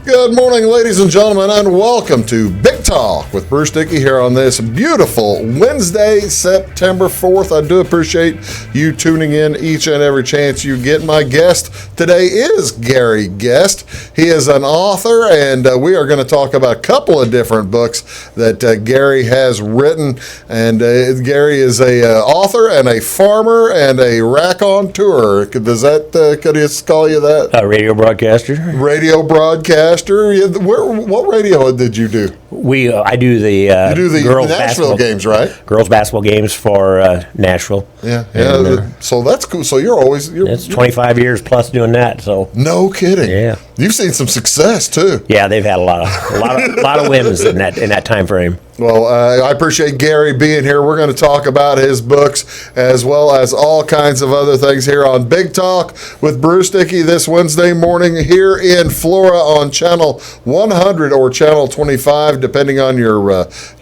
Good morning, ladies and gentlemen, and welcome to Big Talk with Bruce Dickey here on this beautiful Wednesday, September 4th. I do appreciate you tuning in each and every chance you get. My guest today is Gary Guest. He is an author, and we are going to talk about a couple of different books that Gary has written. And Gary is a author and a farmer and a raconteur. Could he call you that? A radio broadcaster. Radio broadcaster. What radio did you do? I do the You do the girls Nashville games, right? Girls basketball games for Nashville. Yeah. And, so that's cool. So it's 25 years plus doing that. So no kidding. Yeah. You've seen some success too. Yeah, they've had a lot of wins in that time frame. Well, I appreciate Gary being here. We're going to talk about his books as well as all kinds of other things here on Big Talk with Bruce Dickey this Wednesday morning here in Flora on Channel 100 or Channel 25, depending on your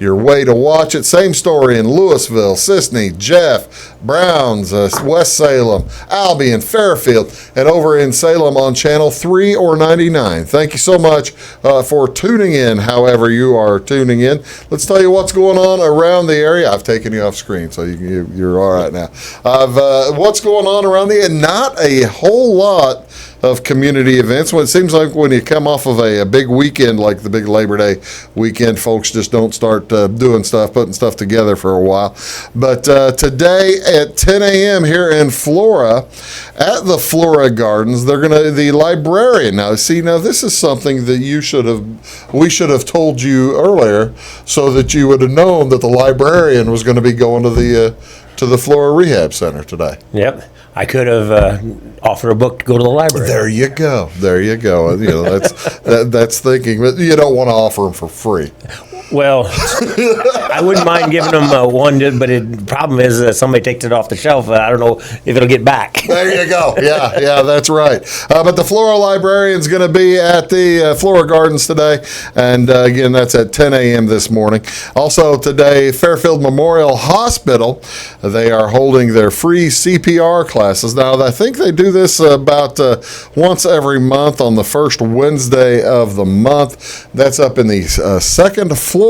way to watch it. Same story in Louisville, Sisney, Jeff, Browns, West Salem, Albion, Fairfield, and over in Salem on Channel 3 or 99. Thank you so much for tuning in, however you are tuning in. Let's tell you what's going on around the area. I've taken you off screen, so you're all right now. What's going on around the area? Not a whole lot of community events. Well, it seems like when you come off of a big weekend like the big Labor Day weekend, folks just don't start putting stuff together for a while. But today at 10 a.m. here in Flora, at the Flora Gardens, the librarian. Now this is something that we should have told you earlier, so that you would have known that the librarian was going to be going to the Flora Rehab Center today. Yep. I could have offered a book to go to the library. There you go. That's thinking, but you don't want to offer them for free. Well, I wouldn't mind giving them one, but the problem is somebody takes it off the shelf. I don't know if it'll get back. There you go. Yeah, that's right. But the Flora Librarian's going to be at the Flora Gardens today, and again, that's at 10 a.m. this morning. Also today, Fairfield Memorial Hospital, they are holding their free CPR classes. Now, I think they do this about once every month on the first Wednesday of the month. That's up in the second floor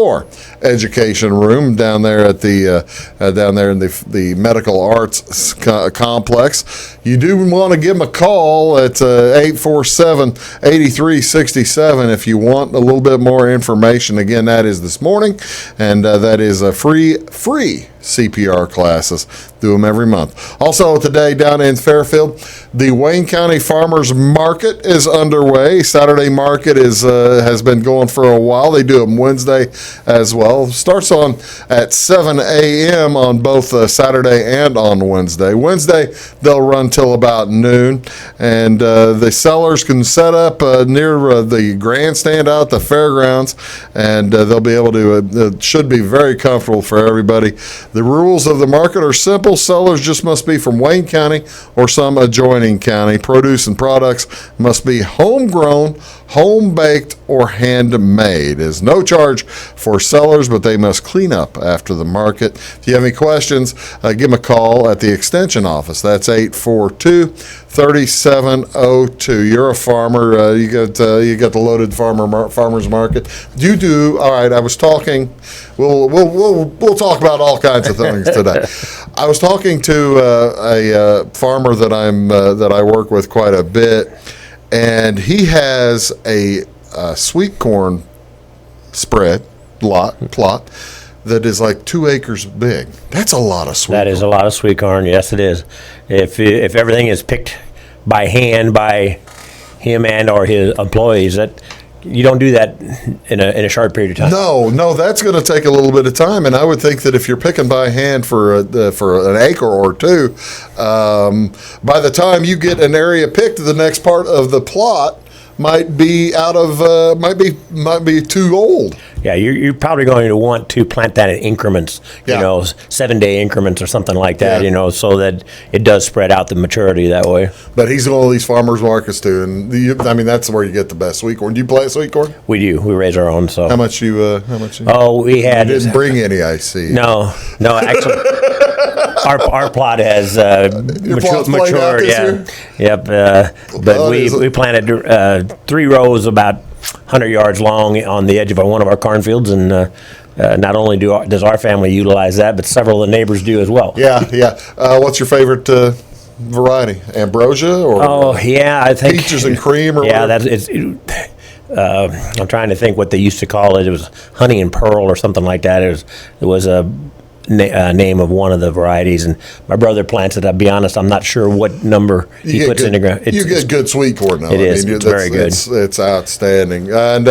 education room down there at the in the medical arts complex. You do want to give them a call at 847-8367 if you want a little bit more information. Again, that is this morning, and that is a free CPR classes. Do them every month. Also today down in Fairfield, the Wayne County Farmers Market is underway. Saturday market has been going for a while. They do them Wednesday as well. Starts on at 7 a.m. on both Saturday and on Wednesday. Wednesday they'll run till about noon, and the sellers can set up near the grandstand out at the fairgrounds, and they'll be able to. It should be very comfortable for everybody. The rules of the market are simple. Sellers just must be from Wayne County or some adjoining county. Produce and products must be homegrown, home-baked, or handmade. There's no charge for sellers, but they must clean up after the market. If you have any questions, give them a call at the Extension office. That's 842-3702. You're a farmer. You got the loaded farmers market. You do. All right, I was talking. We'll talk about all kinds of things today. I was talking to a farmer that I work with quite a bit, and he has a sweet corn plot that is like 2 acres big. That's a lot of sweet corn. That is a lot of sweet corn. Yes, it is. If everything is picked by hand by him and or his employees, that you don't do that in a short period of time. No, that's going to take a little bit of time, and I would think that if you're picking by hand for an acre or two, by the time you get an area picked, the next part of the plot might be too old. Yeah, you're probably going to want to plant that in increments, 7-day increments or something like that, so that it does spread out the maturity that way. But he's one of these farmers markets too, and that's where you get the best sweet corn. Do you plant sweet corn? We do. We raise our own. So how much you? Oh, we had. You didn't bring any, I see. No, actually. Our plot has matured. Year? Yep. But we planted 3 rows about 100 yards long on the edge of one of our cornfields, and not only does our family utilize that, but several of the neighbors do as well. Yeah. What's your favorite variety? Ambrosia or I think peaches and cream or yeah, whatever? I'm trying to think what they used to call it. It was honey and pearl or something like that. It was a name of one of the varieties, and my brother plants it. I'll be honest, I'm not sure what number he puts in the ground. You get good sweet corn now. It is. It's very good. It's outstanding. And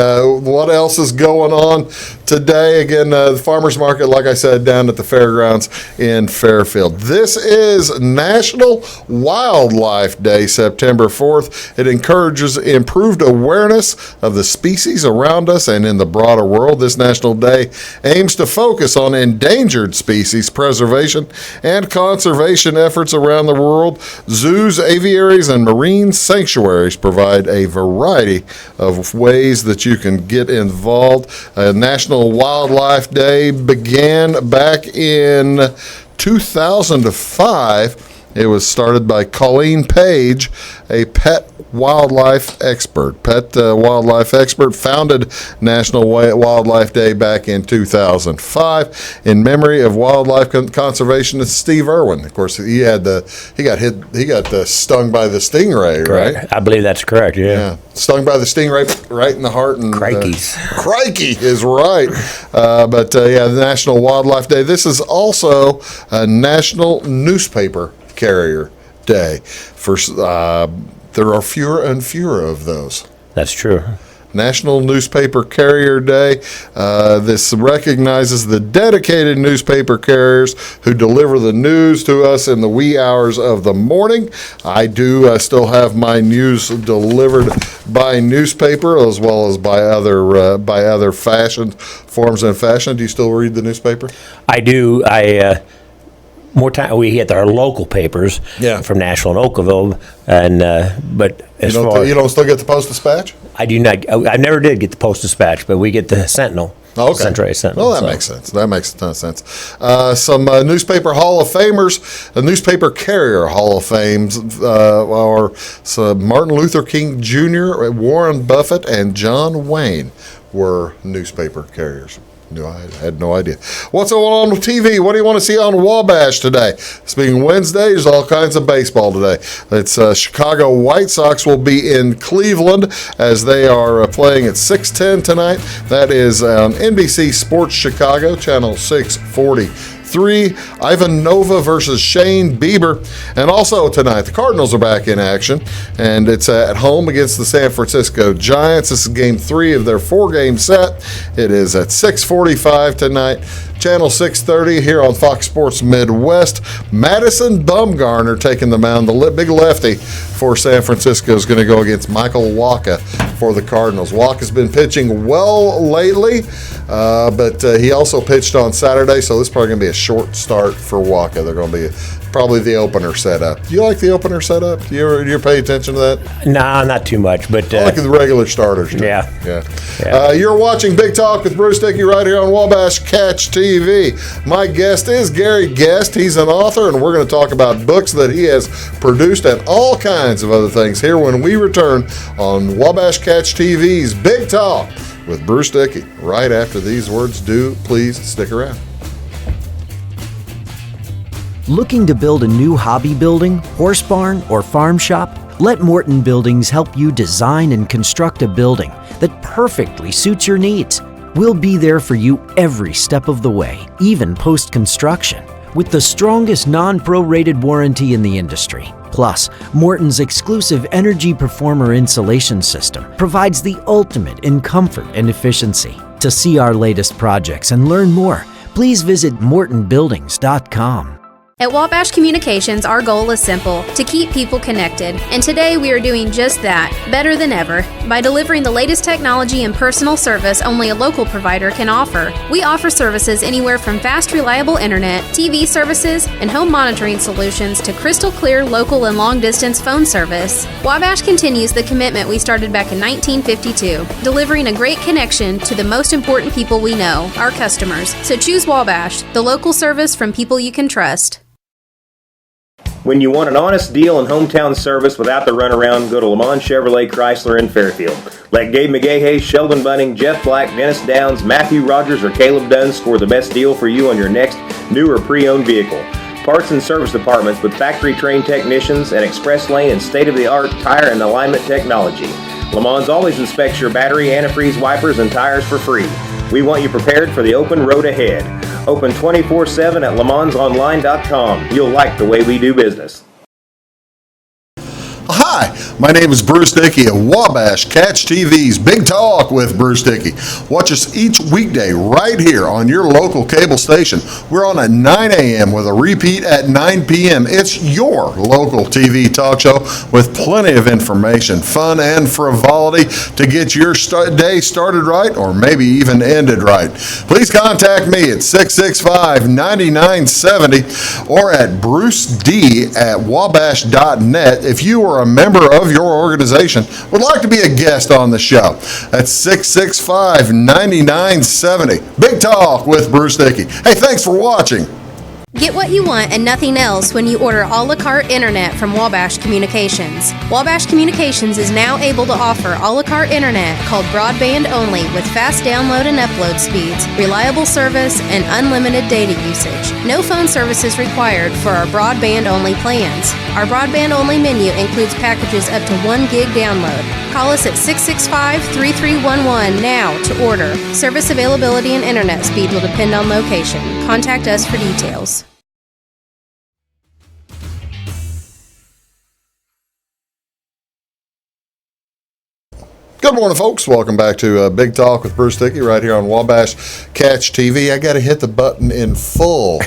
what else is going on today? Again, the farmers market, like I said, down at the fairgrounds in Fairfield. This is National Wildlife Day, September 4th. It encourages improved awareness of the species around us and in the broader world. This National Day aims to focus on endangered species preservation and conservation efforts around the world. Zoos, aviaries, and marine sanctuaries provide a variety of ways that you can get involved. National Wildlife Day began back in 2005. It was started by Colleen Page, a pet wildlife expert. Founded National Wildlife Day back in 2005 in memory of wildlife conservationist Steve Irwin. Of course, he got stung by the stingray, correct. Right? I believe that's correct. Yeah. Stung by the stingray right in the heart and Crikeys. Crikey is right. The National Wildlife Day. This is also a National Newspaper Carrier Day. There are fewer and fewer of those. That's true. National Newspaper Carrier Day. This recognizes the dedicated newspaper carriers who deliver the news to us in the wee hours of the morning. I do still have my news delivered by newspaper as well as by other forms and fashion. Do you still read the newspaper? I do. More time we get our local papers from Nashville and Oakville, and but as you don't still get the Post-Dispatch? I do not. I never did get the Post-Dispatch, but we get the Sentinel. Oh, okay. Central Sentinel. Well, that makes sense. That makes a ton of sense. Some newspaper Hall of Famers, a newspaper carrier Hall of Fames, are Martin Luther King Jr., Warren Buffett, and John Wayne were newspaper carriers. No, I had no idea. What's going on with TV? What do you want to see on Wabash today? It's being Wednesday. There's all kinds of baseball today. It's Chicago White Sox will be in Cleveland as they are playing at 6:10 tonight. That is on NBC Sports Chicago, channel 643. Ivan Nova versus Shane Bieber. And also tonight, the Cardinals are back in action, and it's at home against the San Francisco Giants. This is game 3 of their 4-game set. It is at 6:45 tonight. Channel 630 here on Fox Sports Midwest. Madison Bumgarner taking the mound. The big lefty for San Francisco is going to go against Michael Wacha for the Cardinals. Wacha's been pitching well lately, but he also pitched on Saturday, so this is probably going to be a short start for Wacha. They're going to be probably the opener setup. Do you like the opener setup? Do you ever pay attention to that? Nah, not too much, but I like the regular starters. Too. Yeah. You're watching Big Talk with Bruce Dickey right here on Wabash Catch TV. My guest is Gary Guest. He's an author, and we're going to talk about books that he has produced and all kinds of other things here when we return on Wabash Catch TV's Big Talk with Bruce Dickey. Right after these words, do please stick around. Looking to build a new hobby building, horse barn, or farm shop? Let Morton Buildings help you design and construct a building that perfectly suits your needs. We'll be there for you every step of the way, even post-construction, with the strongest non-prorated warranty in the industry. Plus, Morton's exclusive Energy Performer insulation system provides the ultimate in comfort and efficiency. To see our latest projects and learn more, please visit mortonbuildings.com. At Wabash Communications, our goal is simple: to keep people connected. And today we are doing just that, better than ever, by delivering the latest technology and personal service only a local provider can offer. We offer services anywhere from fast, reliable internet, TV services, and home monitoring solutions to crystal clear local and long-distance phone service. Wabash continues the commitment we started back in 1952, delivering a great connection to the most important people we know, our customers. So choose Wabash, the local service from people you can trust. When you want an honest deal and hometown service without the runaround, go to Lamont Chevrolet Chrysler in Fairfield. Let Gabe McGahey, Sheldon Bunning, Jeff Black, Dennis Downs, Matthew Rogers, or Caleb Dunn score the best deal for you on your next new or pre-owned vehicle. Parts and service departments with factory-trained technicians and express lane and state-of-the-art tire and alignment technology. Lamont always inspects your battery, antifreeze, wipers, and tires for free. We want you prepared for the open road ahead. Open 24/7 at LaMonsOnline.com. You'll like the way we do business. Hi, my name is Bruce Dickey of Wabash Catch TV's Big Talk with Bruce Dickey. Watch us each weekday right here on your local cable station. We're on at 9 a.m. with a repeat at 9 p.m. It's your local TV talk show with plenty of information, fun, and frivolity to get your day started right or maybe even ended right. Please contact me at 665-9970 or at bruced@wabash.net if you are a member of your organization would like to be a guest on the show. That's 665-9970. Big Talk with Bruce Dickey. Hey, thanks for watching. Get what you want and nothing else when you order a la carte internet from Wabash Communications. Wabash Communications is now able to offer a la carte internet called broadband only with fast download and upload speeds, reliable service, and unlimited data usage. No phone service is required for our broadband only plans. Our broadband only menu includes packages up to 1 gig download. Call us at 665-3311 now to order. Service availability and internet speed will depend on location. Contact us for details. Good morning, folks. Welcome back to Big Talk with Bruce Dickey right here on Wabash Catch TV. I got to hit the button in full,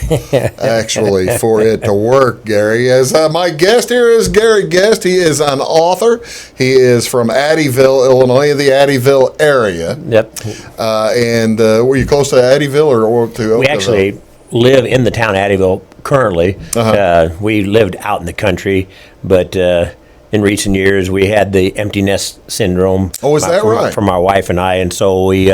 actually, for it to work, Gary. As my guest here is Gary Guest. He is an author. He is from Addieville, Illinois, the Addieville area. Yep. And were you close to Addieville or to Oakville? We actually live in the town of Addieville currently. We lived out in the country, but in recent years, we had the empty nest syndrome. Oh, is that right? From our wife and I, and so we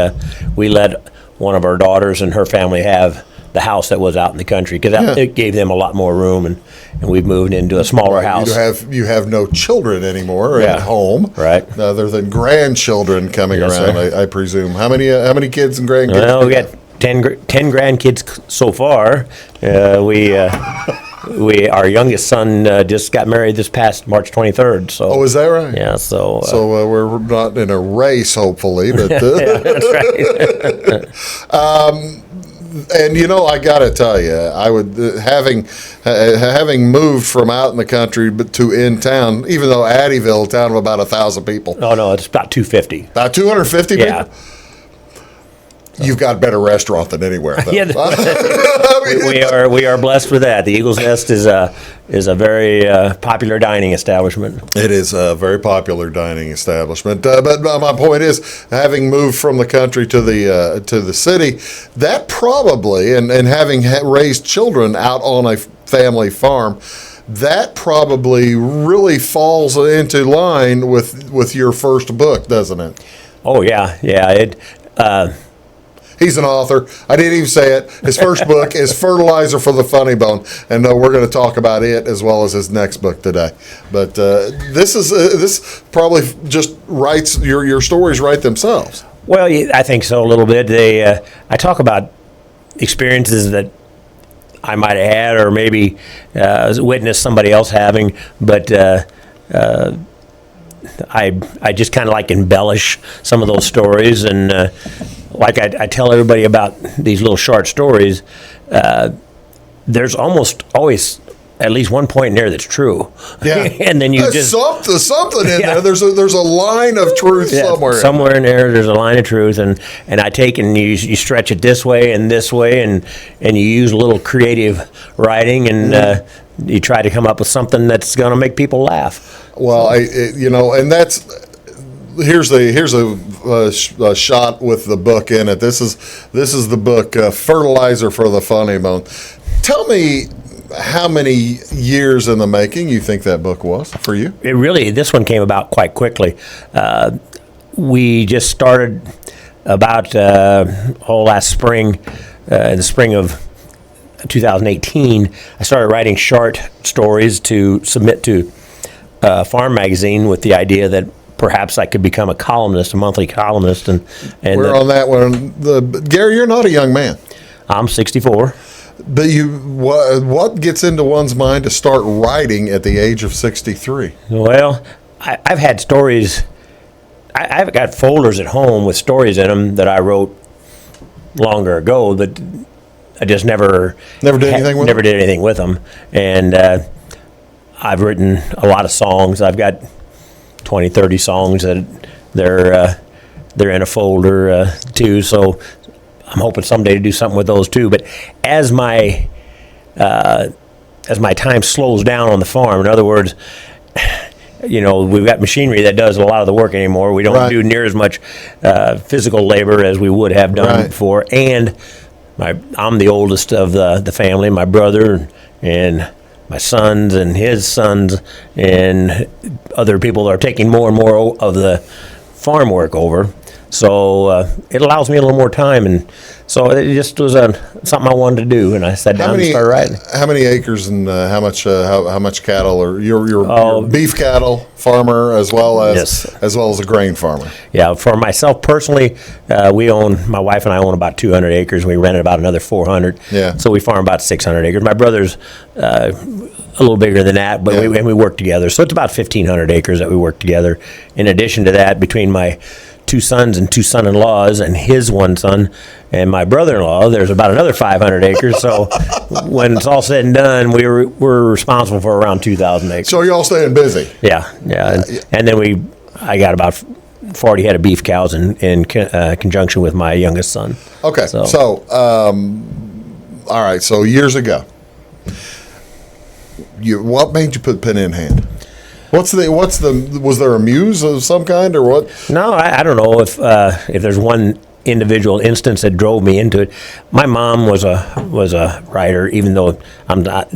let one of our daughters and her family have the house that was out in the country because it gave them a lot more room, and we've moved into a smaller house. You have no children anymore at home, right? Other than grandchildren coming around, I presume. How many kids and grandkids? Well, we got 10 grandkids so far. Our youngest son just got married this past March 23rd. So. Oh, is that right? Yeah. So. We're not in a race, hopefully, but. Yeah, that's right. And I got to tell you, I would having moved from out in the country but to in town, even though Addieville, a town of about 1,000 people. Oh no, it's about 250. About 250 yeah. people. You've got a better restaurant than anywhere. Though. Yeah, we are blessed with that. The Eagle's Nest is a very popular dining establishment. It is a very popular dining establishment. But my point is, having moved from the country to the city, that probably and having raised children out on a family farm, that probably really falls into line with your first book, doesn't it? Oh yeah. He's an author. I didn't even say it. His first book is Fertilizer for the Funnybone, and we're going to talk about it as well as his next book today. But this probably just writes your stories write themselves. Well, I think so a little bit. I talk about experiences that I might have had or maybe witnessed somebody else having, but I just kind of like embellish some of those stories, and like I tell everybody about these little short stories, there's almost always at least one point in there that's true. Yeah. And then there's something in there. There's a line of truth somewhere. Somewhere in there's a line of truth, and I take and you stretch it this way, and you use a little creative writing, and you try to come up with something that's going to make people laugh. Well, and that's here's a shot with the book in it. This is the book Fertilizer for the Funnybone. Tell me how many years in the making you think that book was for you? This one came about quite quickly. We just started about last spring, in the spring of 2018, I started writing short stories to submit to Farm Magazine with the idea that perhaps I could become a columnist, a monthly columnist. And We're on that one. Gary, you're not a young man. I'm 64. But what gets into one's mind to start writing at the age of 63? Well, I've had stories. I've got folders at home with stories in them that I wrote longer ago, but I just never did anything with them. And I've written a lot of songs. I've got 20, 30 songs that they're in a folder too. So I'm hoping someday to do something with those too. But as my time slows down on the farm, in other words, we've got machinery that does a lot of the work anymore. We don't do near as much physical labor as we would have done before. And I'm the oldest of the family. My brother and my sons and his sons and other people are taking more and more of the farm work over. So it allows me a little more time, and so it just was something I wanted to do, and I sat down and started writing. How many acres and how much cattle? Or you're beef cattle farmer as well as a grain farmer? Yeah, for myself personally, my wife and I own about 200 acres. We rented about another 400. Yeah. So we farm about 600 acres. My brother's a little bigger than that, but we work together. So it's about 1,500 acres that we work together. In addition to that, between my 2 sons and 2 son-in-laws and his 1 son and my brother-in-law, there's about another 500 acres. So when it's all said and done, we're responsible for around 2,000 acres. So you're all staying busy. Yeah. And then I got about 40 head of beef cows in conjunction with my youngest son. Okay. So all right. So years ago, what made you put pen in hand? Was there a muse of some kind or what? No, I don't know if there's one individual instance that drove me into it. My mom was a writer, even though I'm not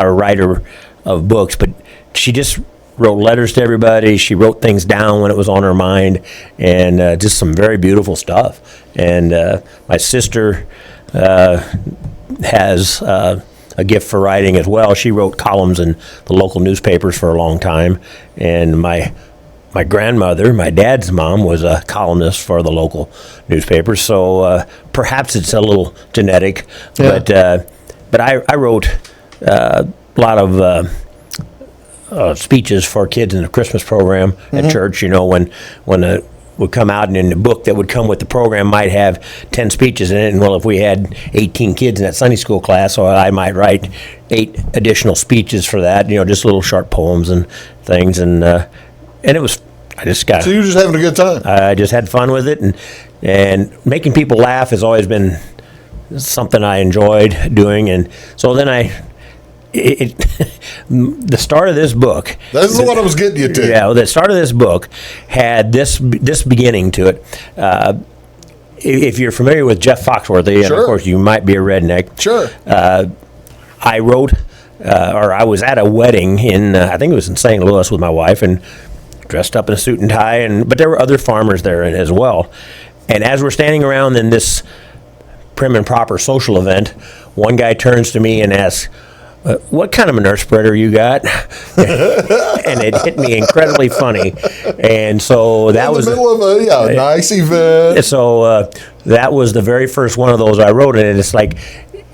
a writer of books, but she just wrote letters to everybody. She wrote things down when it was on her mind, and just some very beautiful stuff. And my sister has a gift for writing as well. She wrote columns in the local newspapers for a long time, and my grandmother, my dad's mom, was a columnist for the local newspaper. So perhaps it's a little genetic, but I wrote a lot of speeches for kids in the Christmas program at church. When would come out, and in the book that would come with the program might have 10 speeches in it. And well, if we had 18 kids in that Sunday school class, so I might write 8 additional speeches for that, just little short poems and things. And it was, So you were just having a good time? I just had fun with it. And making people laugh has always been something I enjoyed doing. And so then the start of this book. This is what I was getting you to. Yeah, the start of this book had this beginning to it. If you're familiar with Jeff Foxworthy, and of course you might be a redneck. Sure. I wrote, or I was at a wedding in, I think it was in St. Louis with my wife, and dressed up in a suit and tie, but there were other farmers there as well. And as we're standing around in this prim and proper social event, one guy turns to me and asks, what kind of manure spreader you got? And it hit me incredibly funny. And so that was in the middle of a nice event. So that was the very first one of those I wrote, and it's like,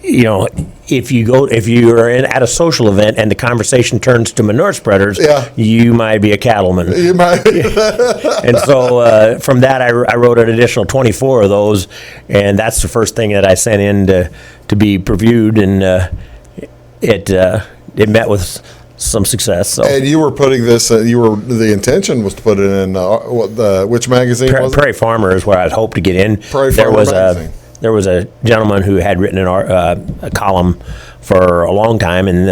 if you're at a social event and the conversation turns to manure spreaders, you might be a cattleman. You might. And so from that, I wrote an additional 24 of those, and that's the first thing that I sent in to be previewed, and it met with some success. So. And you were putting this. The intention was to put it in which magazine? was it? Prairie Farmer is where I'd hoped to get in. Prairie Farmer magazine. There was a gentleman who had written a column for a long time, and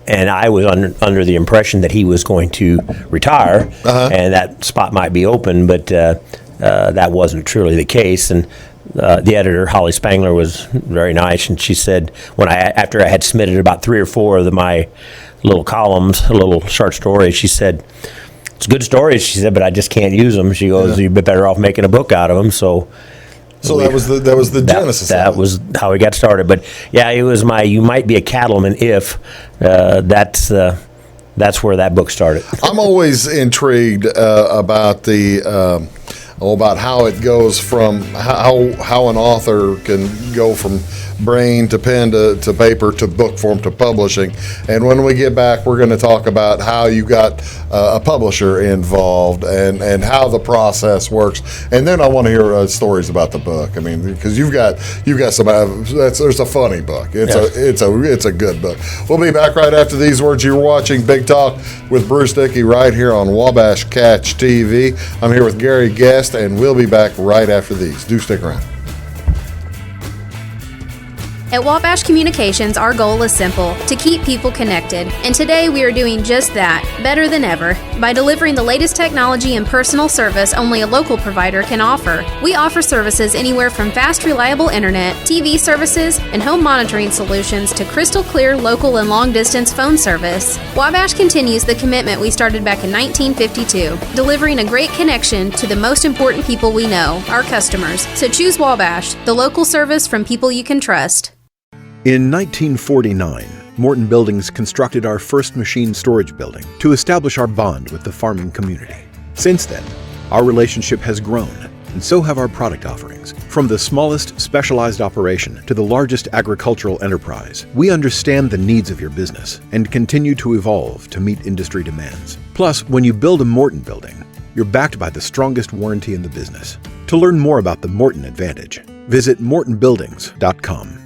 I was under the impression that he was going to retire, and that spot might be open, but that wasn't truly the case. And the editor, Holly Spangler, was very nice, and she said, after I had submitted about 3 or 4 of my little columns, little short stories, she said, "It's good stories," she said, "but I just can't use them." She goes, "You'd be better off making a book out of them." So So that was the genesis. That was how we got started. But yeah, it was you might be a cattleman if that's where that book started. I'm always intrigued about about how it goes from how an author can go from brain to pen to paper to book form to publishing. And when we get back, we're going to talk about how you got a publisher involved and how the process works. And then I want to hear stories about the book. I mean, because you've got some. There's a funny book. It's a good book. We'll be back right after these words. You're watching Big Talk with Bruce Dickey right here on Wabash Catch TV. I'm here with Gary Guest, and we'll be back right after these. Do stick around. At Wabash Communications, our goal is simple: to keep people connected. And today we are doing just that, better than ever, by delivering the latest technology and personal service only a local provider can offer. We offer services anywhere from fast, reliable internet, TV services, and home monitoring solutions to crystal clear local and long-distance phone service. Wabash continues the commitment we started back in 1952, delivering a great connection to the most important people we know, our customers. So choose Wabash, the local service from people you can trust. In 1949, Morton Buildings constructed our first machine storage building to establish our bond with the farming community. Since then, our relationship has grown, and so have our product offerings. From the smallest specialized operation to the largest agricultural enterprise, we understand the needs of your business and continue to evolve to meet industry demands. Plus, when you build a Morton building, you're backed by the strongest warranty in the business. To learn more about the Morton Advantage, visit mortonbuildings.com.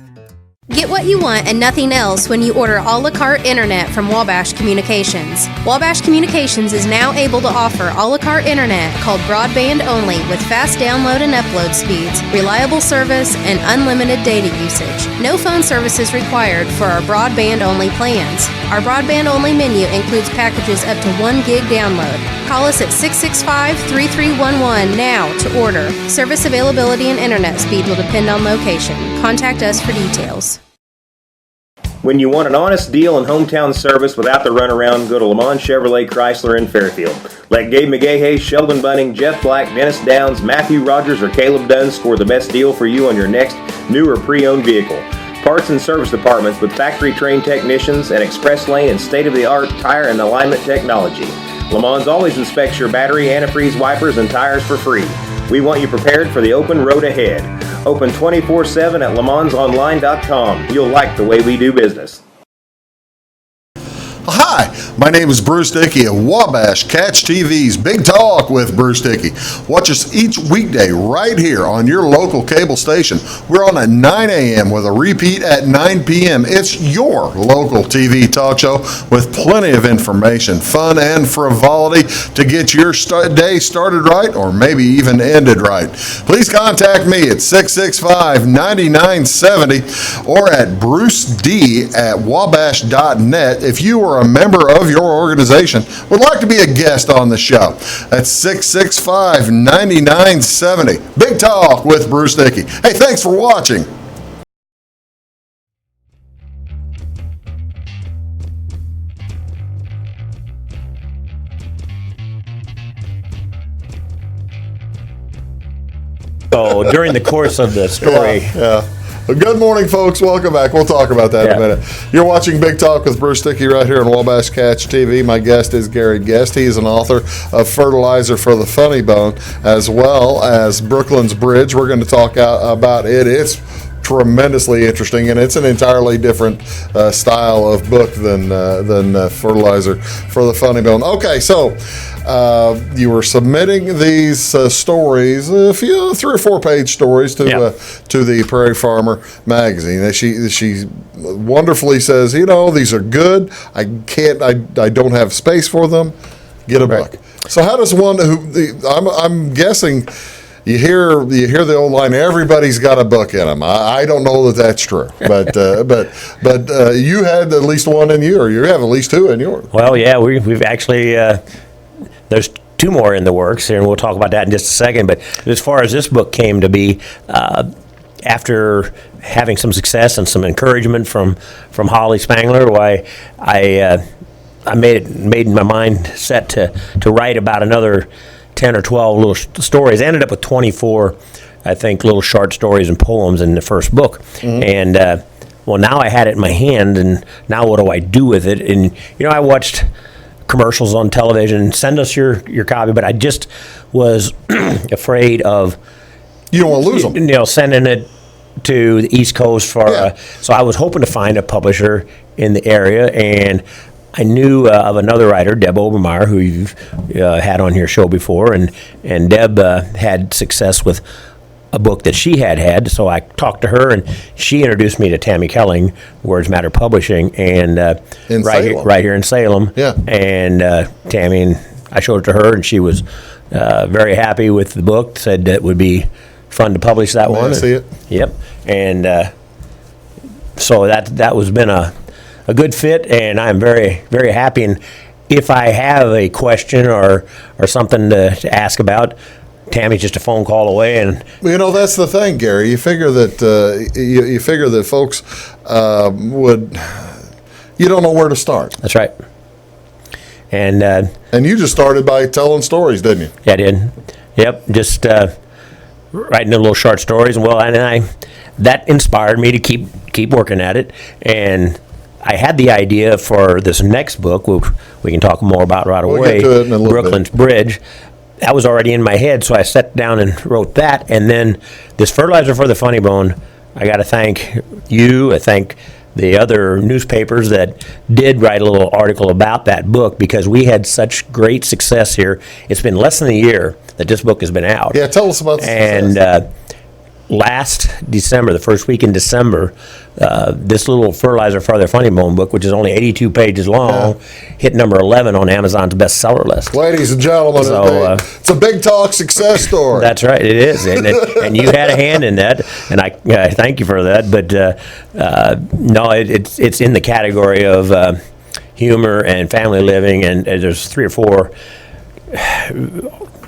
Get what you want and nothing else when you order a la carte internet from Wabash Communications. Wabash Communications is now able to offer a la carte internet called broadband only with fast download and upload speeds, reliable service, and unlimited data usage. No phone service is required for our broadband only plans. Our broadband only menu includes packages up to 1 gig download. Call us at 665-3311 now to order. Service availability and internet speed will depend on location. Contact us for details. When you want an honest deal and hometown service without the runaround, go to Lamont Chevrolet Chrysler in Fairfield. Let Gabe McGahey, Sheldon Bunning, Jeff Black, Dennis Downs, Matthew Rogers, or Caleb Dunn score the best deal for you on your next new or pre-owned vehicle. Parts and service departments with factory-trained technicians and express lane and state-of-the-art tire and alignment technology. Lamont always inspects your battery, antifreeze, wipers, and tires for free. We want you prepared for the open road ahead. Open 24/7 at LeMansOnline.com. You'll like the way we do business. Hi, my name is Bruce Dickey of Wabash Catch TV's Big Talk with Bruce Dickey. Watch us each weekday right here on your local cable station. We're on at 9 a.m. with a repeat at 9 p.m. It's your local TV talk show with plenty of information, fun, and frivolity to get your day started right or maybe even ended right. Please contact me at 665-9970 or at bruced@wabash.net if you are a member of your organization would like to be a guest on the show. That's 665-9970. Big Talk with Bruce Dickey. Hey, thanks for watching. So during the course of the story, Yeah. Good morning, folks. Welcome back. We'll talk about that in a minute. You're watching Big Talk with Bruce Dickey right here on Wabash Catch TV. My guest is Gary Guest. He is an author of Fertilizer for the Funnybone as well as Brooklyn's Bridge. We're going to talk about it. It's tremendously interesting, and it's an entirely different style of book than Fertilizer for the Funnybone. Okay, so you were submitting these stories, a few 3 or 4 page stories to the Prairie Farmer magazine. And she wonderfully says, these are good. I don't have space for them. Get a book. So how does one I'm guessing. You hear the old line, everybody's got a book in them. I don't know that that's true, but you had at least one in you, or you have at least 2 in yours. well, yeah, we've actually, there's 2 more in the works, and we'll talk about that in just a second. But as far as this book came to be, after having some success and some encouragement from Holly Spangler, why I made my mind set to write about another 10 or 12 little stories. I ended up with 24 I think, little short stories and poems in the first book. And well, now I had it in my hand, and now what do I do with it? And I watched commercials on television. Send us your copy, but I just was afraid of You don't want to lose them. Sending it to the East Coast for. So I was hoping to find a publisher in the area, and I knew of another writer, Deb Obermeyer, who you've had on your show before, and Deb had success with a book that she had. So I talked to her, and she introduced me to Tammy Kelling, Words Matter Publishing, and right here in Salem. Yeah. And Tammy, and I showed it to her, and she was very happy with the book. Said that it would be fun to publish that one. I see it. Yep. And so that was been a good fit, and I'm very, very happy. And if I have a question or something to ask about, Tammy's just a phone call away. And that's the thing, Gary. You figure that you figure that folks would. You don't know where to start. That's right. And you just started by telling stories, didn't you? Yeah, I did. Yep, just writing the little short stories. And that inspired me to keep working at it. And I had the idea for this next book, which we can talk more about right away. Get to it in a little Brooklyn's bit. Bridge. That was already in my head, so I sat down and wrote that. And then this Fertilizer for the Funnybone, I got to thank you. I thank the other newspapers that did write a little article about that book, because we had such great success here. It's been less than a year that this book has been out. Yeah, tell us about the success. And last December, the first week in December, this little Fertilizer for the Funnybone book, which is only 82 pages long, hit number 11 on Amazon's bestseller list. Ladies and gentlemen, it's a big talk success story. That's right, it is, and you had a hand in that, and I thank you for that. But no, it's in the category of humor and family living, and there's 3 or 4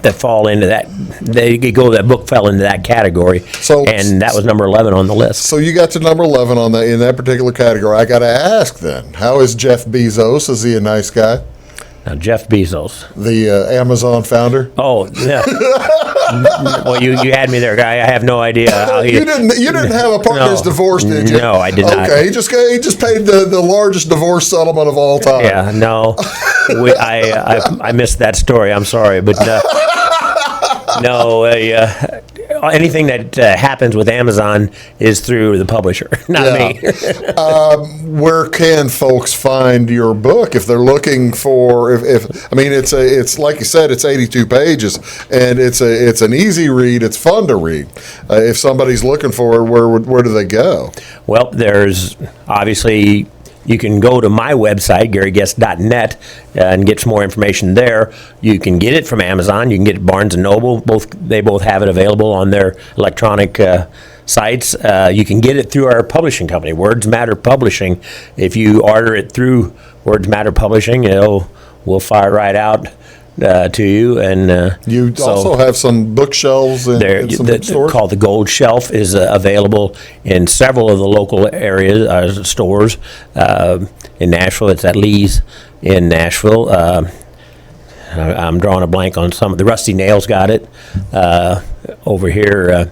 that fall into that. That book fell into that category. And that was number 11 on the list. So you got to number 11 in that particular category. I got to ask then, how is Jeff Bezos? Is he a nice guy? Now, Jeff Bezos, the Amazon founder. Oh, yeah. Well, you had me there, guy. I have no idea how he. You didn't have a partner's divorce, did you? No, I did not. Okay, he just paid the largest divorce settlement of all time. Yeah, no, I missed that story. I'm sorry, but no. Anything that happens with Amazon is through the publisher, not me. Where can folks find your book if they're looking for? It's like you said, it's 82 pages, and it's an easy read. It's fun to read. If somebody's looking for it, where do they go? Well, there's obviously. You can go to my website, GaryGuest.net, and get some more information there. You can get it from Amazon. You can get it at Barnes & Noble. They both have it available on their electronic sites. You can get it through our publishing company, Words Matter Publishing. If you order it through Words Matter Publishing, we'll fire it right out to you. And you also have some bookshelves in some bookstores? Called the Gold Shelf is available in several of the local areas stores. In Nashville, it's at Lee's in Nashville. I'm drawing a blank on some. The Rusty Nails got it over here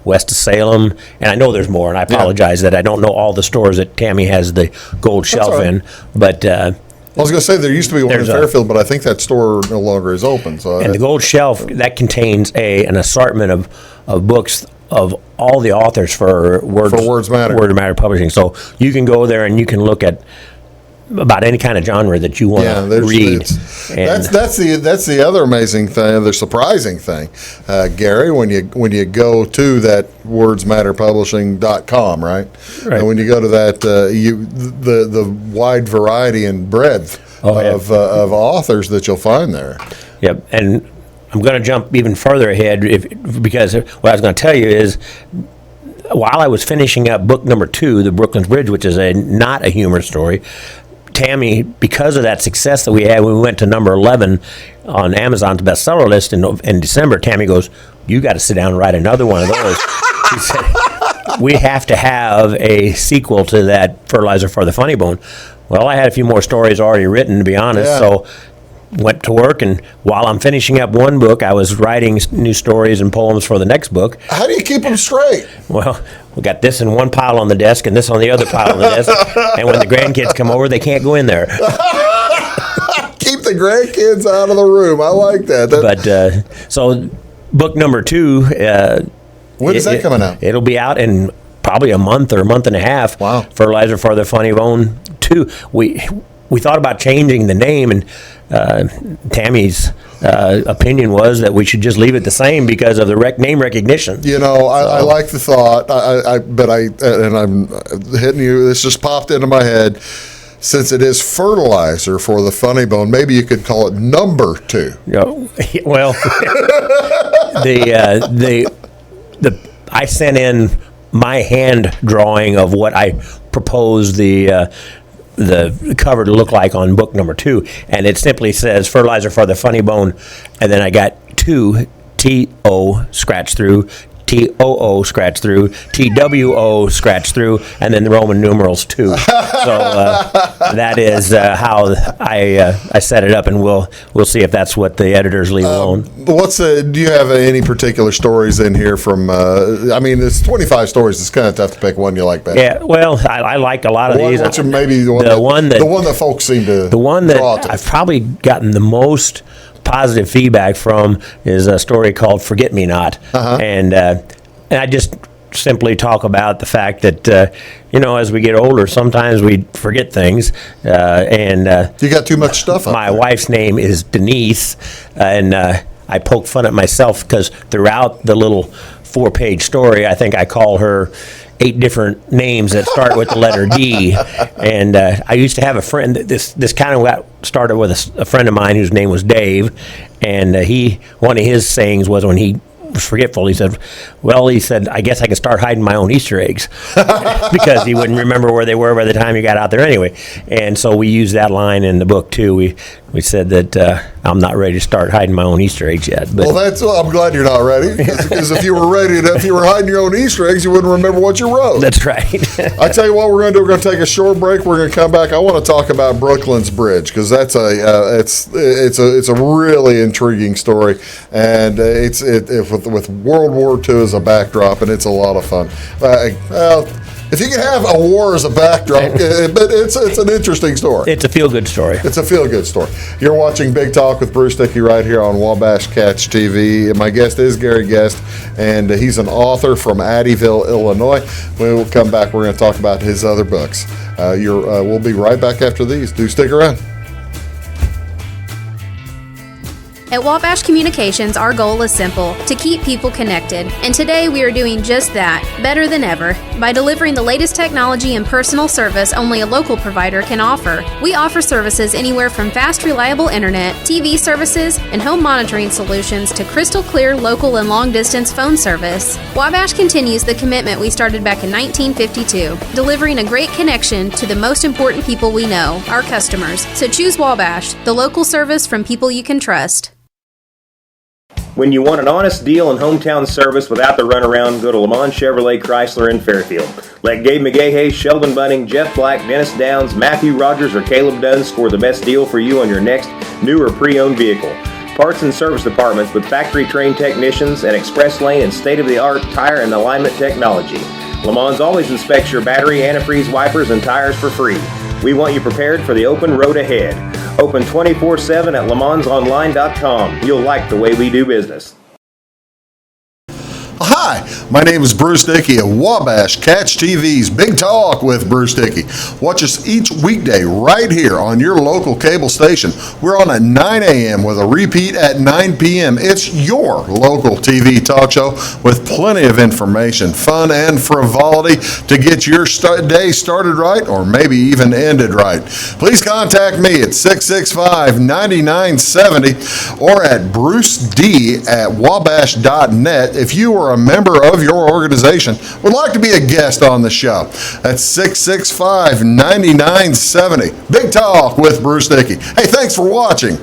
west of Salem, and I know there's more, and I apologize that I don't know all the stores that Tammy has the Gold Shelf in, but I was going to say there used to be one in Fairfield, but I think that store no longer is open. And the Gold Shelf, that contains an assortment of books of all the authors for Words Matter Publishing. So you can go there and you can look at about any kind of genre that you want to read. That's the other amazing thing, the surprising thing, Gary, when you go to that wordsmatterpublishing.com, right? And when you go to that, the wide variety and breadth of authors that you'll find there. Yep, and I'm going to jump even further ahead because what I was going to tell you is, while I was finishing up book number 2, The Brooklyn's Bridge, which is not a humor story, Tammy, because of that success that we had, we went to number 11 on Amazon's bestseller list in December. Tammy goes, "You got to sit down and write another one of those." She said, "We have to have a sequel to that Fertilizer for the Funnybone." Well, I had a few more stories already written, to be honest. So went to work, and while I'm finishing up one book, I was writing new stories and poems for the next book. How do you keep them straight? Well, we got this in one pile on the desk and this on the other pile on the desk. And when the grandkids come over, they can't go in there. Keep the grandkids out of the room. I like that. But so book number 2. When is that coming out? It'll be out in probably a month or a month and a half. Wow. Fertilizer for the Funnybone 2. We thought about changing the name, and Tammy's opinion was that we should just leave it the same because of the name recognition. You know, I like the thought, but I'm hitting you. This just popped into my head. Since it is Fertilizer for the Funnybone, maybe you could call it number 2. Well, I sent in my hand drawing of what I proposed the cover to look like on book number 2, and it simply says Fertilizer for the Funnybone, and then I got 2 T-O scratch through, T-O-O scratch through, T-W-O scratch through, and then the Roman numerals 2. So that is how I set it up, and we'll see if that's what the editors leave alone. Do you have any particular stories in here from? I mean, it's 25 stories. It's kind of tough to pick one you like better. Yeah, well, I like a lot of these. Maybe the one that folks seem to the one that draw to. I've probably gotten the most positive feedback from is a story called "Forget Me Not," and I just simply talk about the fact that as we get older, sometimes we forget things, and you got too much stuff. My wife's name is Denise, and I poke fun at myself because throughout the little 4-page story, I think I call her 8 different names that start with the letter D. And I used to have a friend that this kind of got started with a friend of mine whose name was Dave, and one of his sayings was when he was forgetful, he said, I guess I can start hiding my own Easter eggs because he wouldn't remember where they were by the time he got out there anyway. And so we used that line in the book too. We said that I'm not ready to start hiding my own Easter eggs yet. But I'm glad you're not ready, because if you were ready, if you were hiding your own Easter eggs, you wouldn't remember what you wrote. That's right. I tell you what we're going to do. We're going to take a short break. We're going to come back. I want to talk about Brooklyn's Bridge, because that's it's a really intriguing story, and with World War II as a backdrop, and it's a lot of fun. If you can have a war as a backdrop, but it's an interesting story. It's a feel-good story. It's a feel-good story. You're watching Big Talk with Bruce Dickey right here on Wabash Catch TV. My guest is Gary Guest, and he's an author from Addieville, Illinois. When we'll come back, we're going to talk about his other books. We'll be right back after these. Do stick around. At Wabash Communications, our goal is simple: to keep people connected. And today we are doing just that, better than ever, by delivering the latest technology and personal service only a local provider can offer. We offer services anywhere from fast, reliable internet, TV services, and home monitoring solutions to crystal clear local and long-distance phone service. Wabash continues the commitment we started back in 1952, delivering a great connection to the most important people we know, our customers. So choose Wabash, the local service from people you can trust. When you want an honest deal and hometown service without the runaround, go to Lamont Chevrolet Chrysler in Fairfield. Let Gabe McGahey, Sheldon Bunning, Jeff Black, Dennis Downs, Matthew Rogers, or Caleb Dunn score the best deal for you on your next new or pre-owned vehicle. Parts and service departments with factory-trained technicians and express lane and state-of-the-art tire and alignment technology. Lamont always inspects your battery, antifreeze, wipers, and tires for free. We want you prepared for the open road ahead. Open 24/7 at LeMansOnline.com. You'll like the way we do business. Hi, my name is Bruce Dickey of Wabash Catch TV's Big Talk with Bruce Dickey. Watch us each weekday right here on your local cable station. We're on at 9 a.m. with a repeat at 9 p.m. It's your local TV talk show with plenty of information, fun, and frivolity to get your day started right or maybe even ended right. Please contact me at 665-9970 or at bruced@wabash.net if you are a member of your organization would like to be a guest on the show. That's 665-9970. Big Talk with Bruce Dickey. Hey, thanks for watching.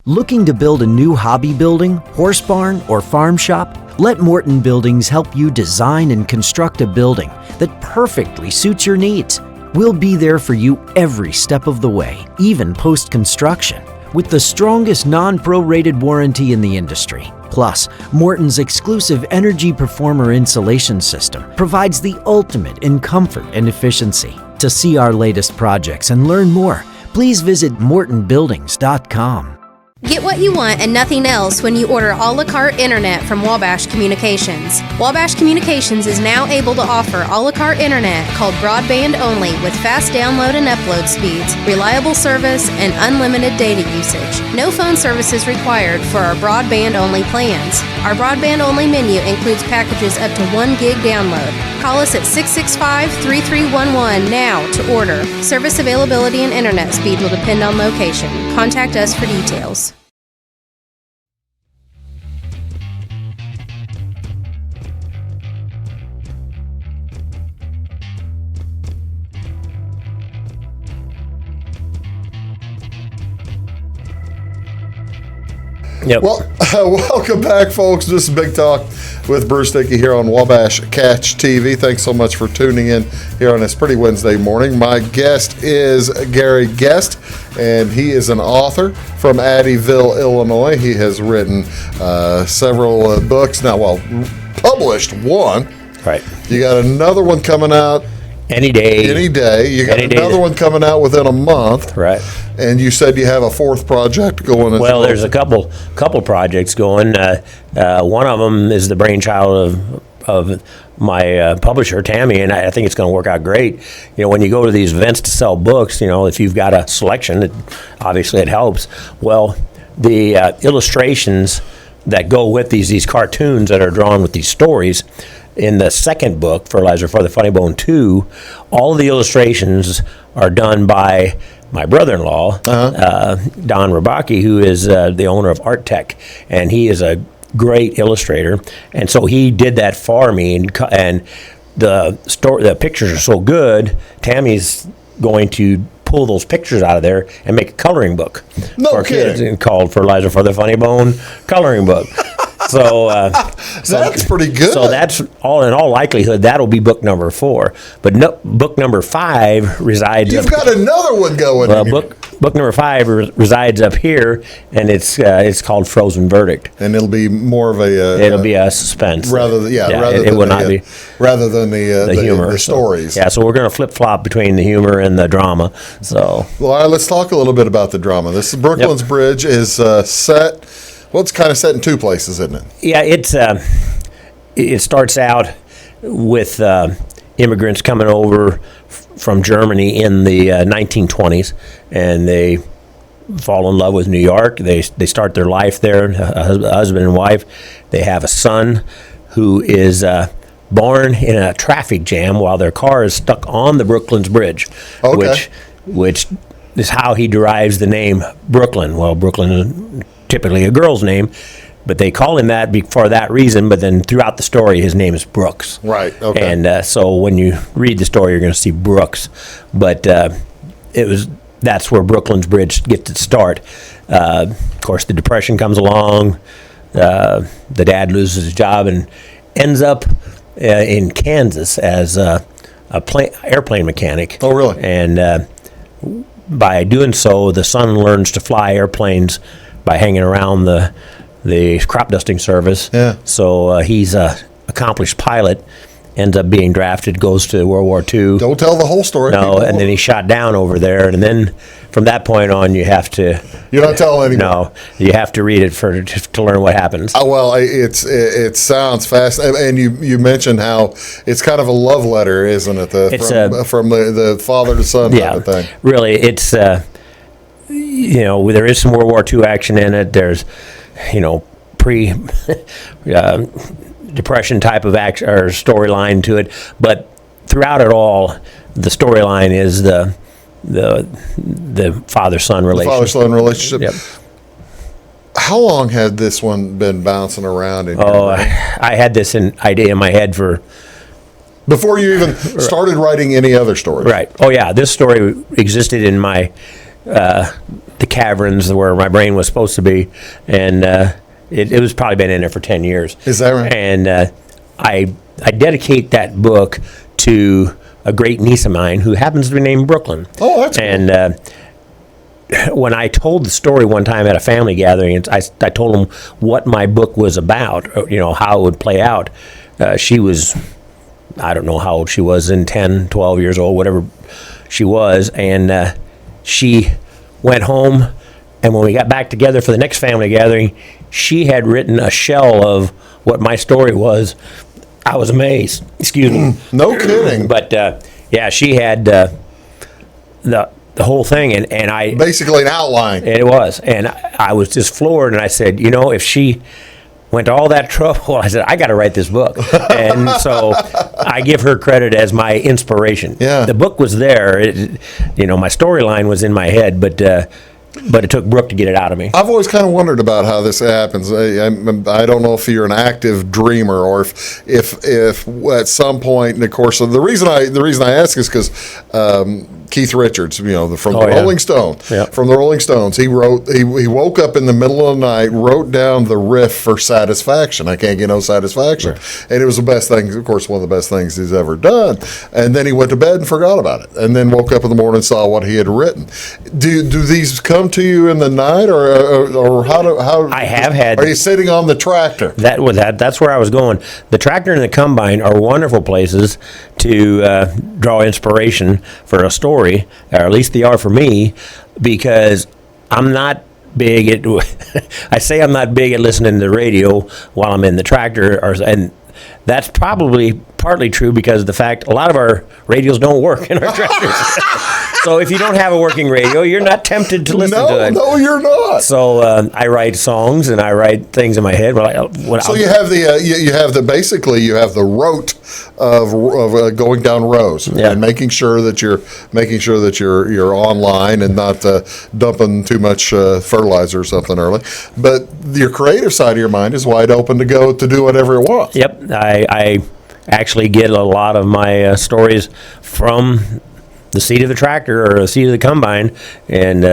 Looking to build a new hobby building, horse barn, or farm shop? Let Morton Buildings help you design and construct a building that perfectly suits your needs. We'll be there for you every step of the way, even post-construction. with the strongest non-prorated warranty in the industry. Plus, Morton's exclusive Energy Performer insulation system provides the ultimate in comfort and efficiency. To see our latest projects and learn more, please visit mortonbuildings.com. Get what you want and nothing else when you order a la carte internet from Wabash Communications. Wabash Communications is now able to offer a la carte internet called broadband only with fast download and upload speeds, reliable service, and unlimited data usage. No phone services required for our broadband only plans. Our broadband only menu includes packages up to 1 gig download. Call us at 665-3311 now to order. Service availability and internet speed will depend on location. Contact us for details. Yep. Well, welcome back, folks. This is Big Talk with Bruce Dickey here on Wabash Catch TV. Thanks so much for tuning in here on this pretty Wednesday morning. My guest is Gary Guest, and he is an author from Addieville, Illinois. He has written several books now. Well, published one. Right. You got another one coming out Any day. any day. You got another one coming out within a month. Right. And you said you have a fourth project going as well. Well, there's a couple projects going. One of them is the brainchild of my publisher, Tammy, and I think it's going to work out great. You know, when you go to these events to sell books, you know, if you've got a selection, obviously it helps. Well, the illustrations that go with these cartoons that are drawn with these stories, in the second book, Fertilizer for the Funnybone 2, all of the illustrations are done by my brother-in-law, Don Rabaki, who is the owner of Art Tech, and he is a great illustrator, and so he did that for me, and the pictures are so good, Tammy's going to pull those pictures out of there and make a coloring book for kids called Fertilizer for the Funnybone coloring book. So that's pretty good. So that's all in all likelihood that'll be book number 4. But book number 5 resides. You've got another one going. Well, book number 5 resides up here, and it's called Frozen Verdict. And it'll be more of it'll be a suspense rather than rather than the humor, the stories. So we're going to flip flop between the humor and the drama. So well, all right, let's talk a little bit about the drama. This is Brooklyn's Bridge is set. Well, it's kind of set in 2 places, isn't it? Yeah, it starts out with immigrants coming over from Germany in the 1920s, and they fall in love with New York. They start their life there, a husband and wife. They have a son who is born in a traffic jam while their car is stuck on the Brooklyn's Bridge, which is how he derives the name Brooklyn. Well, Brooklyn is typically a girl's name, but they call him that for that reason. But then throughout the story, his name is Brooks. Right. Okay. And so when you read the story, you're going to see Brooks. But that's where Brooklyn's Bridge gets its start. Of course, the Depression comes along. The dad loses his job and ends up in Kansas as a airplane mechanic. Oh, really? And by doing so, the son learns to fly airplanes by hanging around the crop dusting service. Yeah. So he's a accomplished pilot, ends up being drafted, goes to World War II. Don't tell the whole story. No, and then he's shot down over there, and then from that point on, you have to. You don't tell anyone. No, you have to read it to learn what happens. Well, it sounds fast, and you mentioned how it's kind of a love letter, isn't it? From the father to son type of thing. Really, it's there is some World War II action in it. There's Depression type of action or storyline to it, but throughout it all, the storyline is the father-son relationship. The father-son relationship. Yep. How long had this one been bouncing around in your brain? I had this idea in my head for before you even started writing any other stories. Right. Oh yeah, this story existed in my the caverns where my brain was supposed to be, and it was probably been in there for 10 years. Is that right? And I dedicate that book to a great niece of mine who happens to be named Brooklyn. Oh, that's cool. And when I told the story one time at a family gathering, I told them what my book was about, how it would play out. She was, I don't know how old she was, 10, 12 years old, whatever she was, and she went home, and when we got back together for the next family gathering, she had written a shell of what my story was. I was amazed. Excuse me. No kidding. But yeah, she had the whole thing, and I basically an outline. it was, and I was just floored, and I said, if she went to all that trouble, I said, I got to write this book. And so I give her credit as my inspiration. Yeah. The book was there. My storyline was in my head, but it took Brooke to get it out of me. I've always kind of wondered about how this happens. I don't know if you're an active dreamer or if at some point, and of course, the reason I ask is because Keith Richards, from the Rolling Stones, from the Rolling Stones, he woke up in the middle of the night, wrote down the riff for Satisfaction. I Can't Get No Satisfaction, right. And it was the best thing, of course, one of the best things he's ever done. And then he went to bed and forgot about it, and then woke up in the morning and saw what he had written. Do these come to you in the night, or how? I have had. Are you sitting on the tractor? That's where I was going. The tractor and the combine are wonderful places to draw inspiration for a story, or at least they are for me, because I'm not big at. I say I'm not big at listening to the radio while I'm in the tractor, and that's probably partly true because of the fact a lot of our radios don't work in our tractors. So if you don't have a working radio, you're not tempted to listen to it. No, you're not. So I write songs and I write things in my head. So you have the rote of going down rows and making sure that you're online and not dumping too much fertilizer or something early. But your creative side of your mind is wide open to go to do whatever it wants. Yep, I actually get a lot of my stories from the seat of the tractor or the seat of the combine, and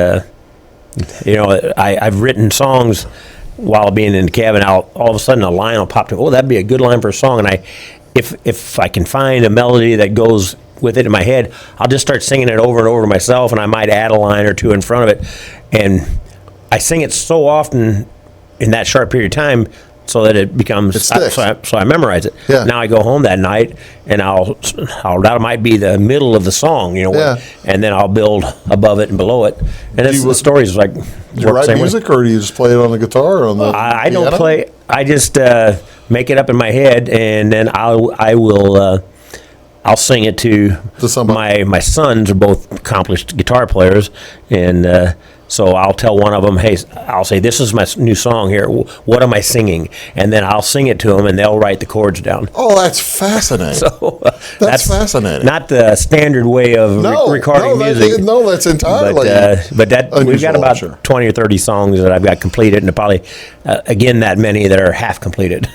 I've written songs while being in the cabin. All of a sudden a line will pop to, that'd be a good line for a song, and if I can find a melody that goes with it in my head, I'll just start singing it over and over to myself, and I might add a line or two in front of it, and I sing it so often in that short period of time so that it becomes, so I memorize it. Yeah. Now I go home that night and that might be the middle of the song, and then I'll build above it and below it. And the story's like, do you write music or do you just play it on the guitar or on the I piano? don't play. I just make it up in my head, and then I'll sing it to somebody. My sons are both accomplished guitar players, and so I'll tell one of them, hey, I'll say, this is my new song here. What am I singing? And then I'll sing it to them, and they'll write the chords down. Oh, that's fascinating. So that's fascinating. Not the standard way of recording music. That's entirely. But we've got about 20 or 30 songs that I've got completed, and probably again that many that are half completed.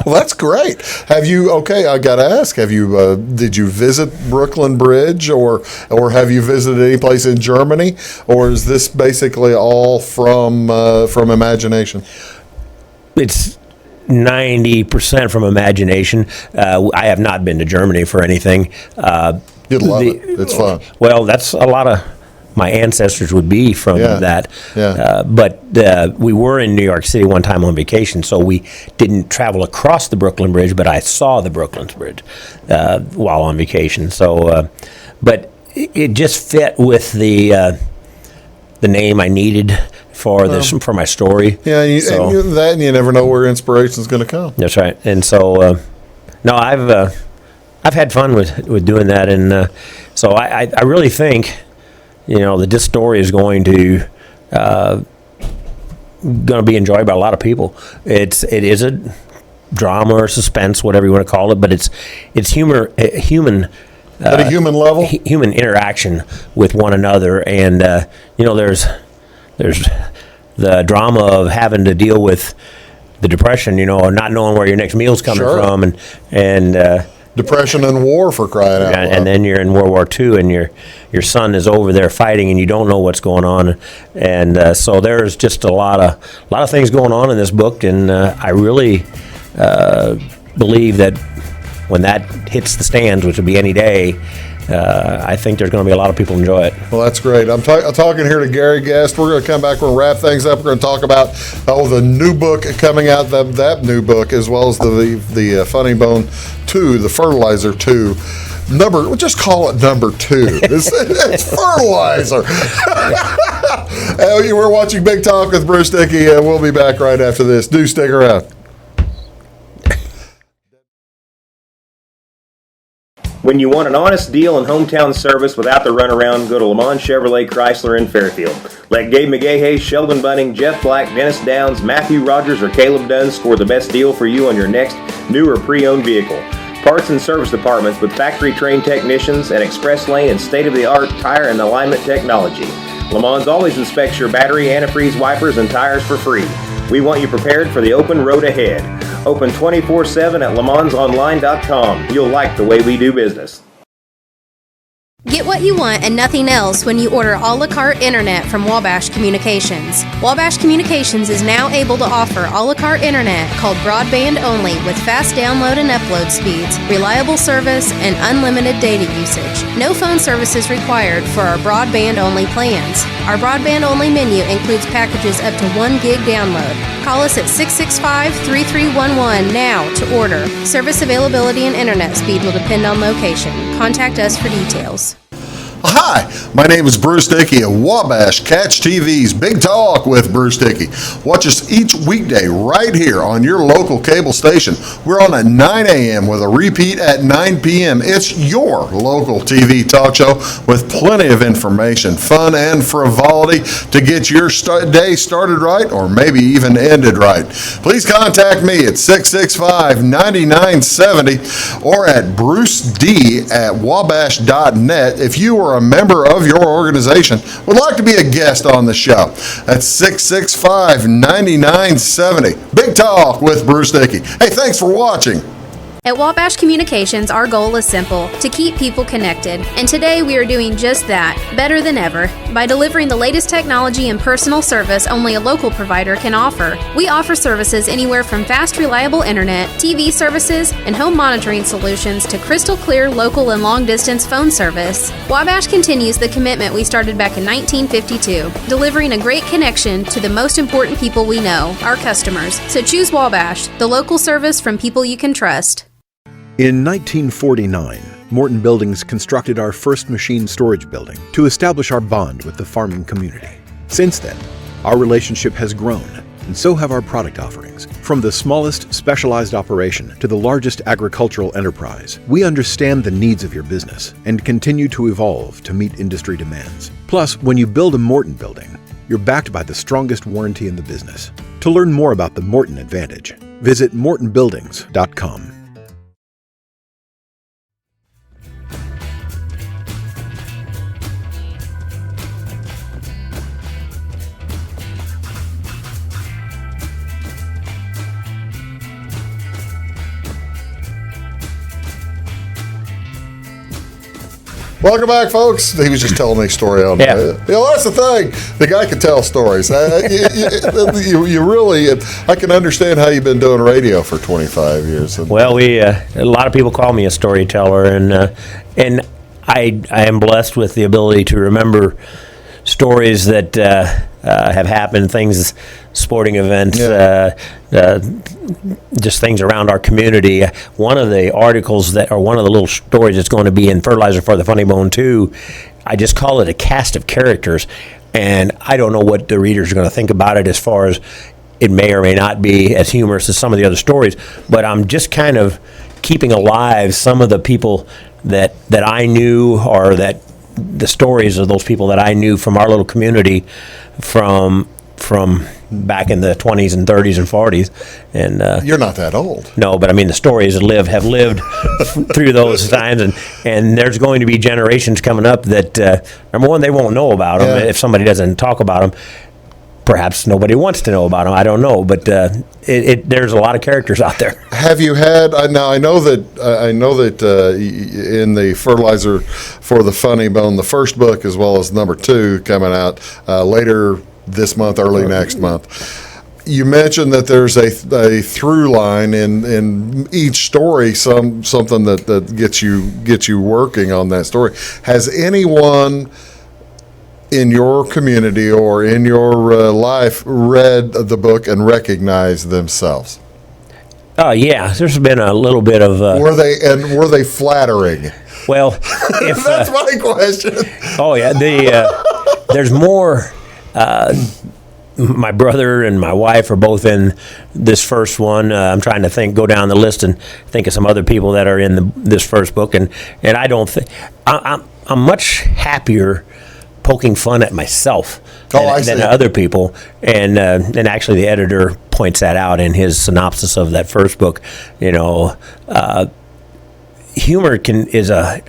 Well, that's great. Have you? Okay, I got to ask. Have you? Did you visit Brooklyn Bridge, or have you visited any place in Germany, or is this basically all from imagination? It's 90% from imagination. I have not been to Germany for anything. You'd love it. It's fun. Well, that's a lot of my ancestors would be from that. Yeah. But we were in New York City one time on vacation, so we didn't travel across the Brooklyn Bridge, but I saw the Brooklyn Bridge while on vacation. So, but it just fit with the name I needed for my story. Yeah, and you never know where inspiration's going to come. That's right. And so, no, I've had fun with doing that, and so I really think, that this story is going to be enjoyed by a lot of people. It is a drama or suspense, whatever you want to call it, but it's human at a human level, human interaction with one another, and there's the drama of having to deal with the depression, or not knowing where your next meal's coming from, and depression and war, for crying out loud. And then you're in World War II, and your son is over there fighting, and you don't know what's going on, and so there's just a lot of things going on in this book, and I really believe that when that hits the stands, which will be any day, I think there's going to be a lot of people enjoy it. Well, that's great. I'm talking here to Gary Guest. We're going to come back. We're going to wrap things up. We're going to talk about the new book coming out, that new book, as well as the Funnybone 2, the Fertilizer 2. We'll just call it number 2. It's Fertilizer. We're watching Big Talk with Bruce Dickey, and we'll be back right after this. Do stick around. When you want an honest deal and hometown service without the runaround, go to Lamont Chevrolet Chrysler in Fairfield. Let Gabe McGahey, Sheldon Bunning, Jeff Black, Dennis Downs, Matthew Rogers, or Caleb Dunn score the best deal for you on your next new or pre-owned vehicle. Parts and service departments with factory-trained technicians and express lane and state-of-the-art tire and alignment technology. Lamont always inspects your battery, antifreeze, wipers, and tires for free. We want you prepared for the open road ahead. Open 24/7 at LeMansOnline.com. You'll like the way we do business. Get what you want and nothing else when you order a la carte internet from Wabash Communications. Wabash Communications is now able to offer a la carte internet called broadband only with fast download and upload speeds, reliable service, and unlimited data usage. No phone services required for our broadband only plans. Our broadband only menu includes packages up to 1 gig download. Call us at 665-3311 now to order. Service availability and internet speed will depend on location. Contact us for details. Hi, my name is Bruce Dickey of Wabash Catch TV's Big Talk with Bruce Dickey. Watch us each weekday right here on your local cable station. We're on at 9 a.m. with a repeat at 9 p.m. It's your local TV talk show with plenty of information, fun, and frivolity to get your day started right or maybe even ended right. Please contact me at 665-9970 or at bruced@wabash.net if you are a member of your organization would like to be a guest on the show. That's 665-9970. Big Talk with Bruce Dickey. Hey, thanks for watching. At Wabash Communications, our goal is simple: to keep people connected. And today we are doing just that, better than ever, by delivering the latest technology and personal service only a local provider can offer. We offer services anywhere from fast, reliable internet, TV services, and home monitoring solutions to crystal clear local and long-distance phone service. Wabash continues the commitment we started back in 1952, delivering a great connection to the most important people we know, our customers. So choose Wabash, the local service from people you can trust. In 1949, Morton Buildings constructed our first machine storage building to establish our bond with the farming community. Since then, our relationship has grown, and so have our product offerings. From the smallest specialized operation to the largest agricultural enterprise, we understand the needs of your business and continue to evolve to meet industry demands. Plus, when you build a Morton building, you're backed by the strongest warranty in the business. To learn more about the Morton Advantage, visit mortonbuildings.com. Welcome back, folks. He was just telling me a story on that's the thing. The guy can tell stories. You really, I can understand how you've been doing radio for 25 years. Well, a lot of people call me a storyteller, and I am blessed with the ability to remember stories that have happened, things, sporting events, just things around our community. One of the articles one of the little stories that's going to be in Fertilizer for the Funnybone 2, I just call it a cast of characters, and I don't know what the readers are going to think about it as far as it may or may not be as humorous as some of the other stories, but I'm just kind of keeping alive some of the people that I knew, or that the stories of those people that I knew from our little community from back in the 20s and 30s and 40s. And you're not that old. No, but I mean the stories have lived through those times, and there's going to be generations coming up that number one, they won't know about them if somebody doesn't talk about them. Perhaps nobody wants to know about them. I don't know, but there's a lot of characters out there. Have you had? Now I know that in the Fertilizer for the Funnybone, the first book as well as number 2 coming out later this month, early next month. You mentioned that there's a through line in each story, something that gets you working on that story. Has anyone in your community or in your life read the book and recognized themselves? Oh yeah, there's been a little bit of. Were they flattering? Well, if That's my question. oh yeah, there's more. My brother and my wife are both in this first one. I'm trying to go down the list and think of some other people that are in this first book, and I don't think I'm much happier poking fun at myself than other people, and actually the editor points that out in his synopsis of that first book. You know, humor is a